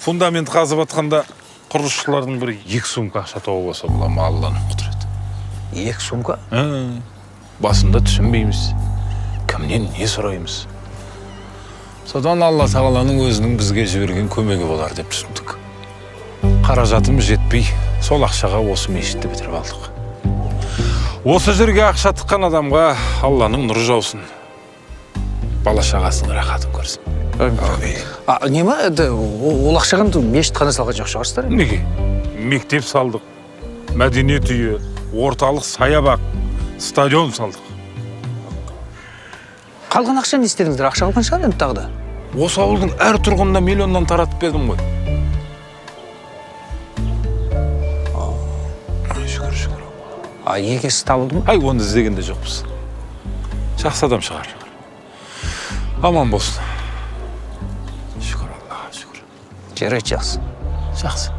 Фундамент қазып атқанда құрылысшылардың бір 2 сумка ақша тауып алса бола ма, Алланың құдіреті. 2 сумка? Басында түсінбейміз. Кімнен не сұраймыз? Содан Алла тағаланың өзінің бізге жіберген көмегі болар деп түсіндік. Қаражатымыз жетпей, сол ақшаға осы мешітті бітіріп алдық. Осы жерге ақша тыққан адамға Алланың нұры жаусын. Бала шағасының рахатын көрсін. Нема, ол ақшаған мешітхана салған жоқ шығарсыздар? Неге? Мектеп салдық, мәдениет үйі, орталық саябақ, стадион салдық. Қалған ақша не істедіңіздер? Ақша қалған шығар енді тағы да? Осы ауылдың әр тұрғынына миллионнан таратып бердім ғой. Шүкір. Егесі табылды ма? Оны іздегенде жоқпыз. Жақсы адам шығар. Аман болсын. Шүкір Аллаға, шүкір. Жарайды, жақсы. Жақсы.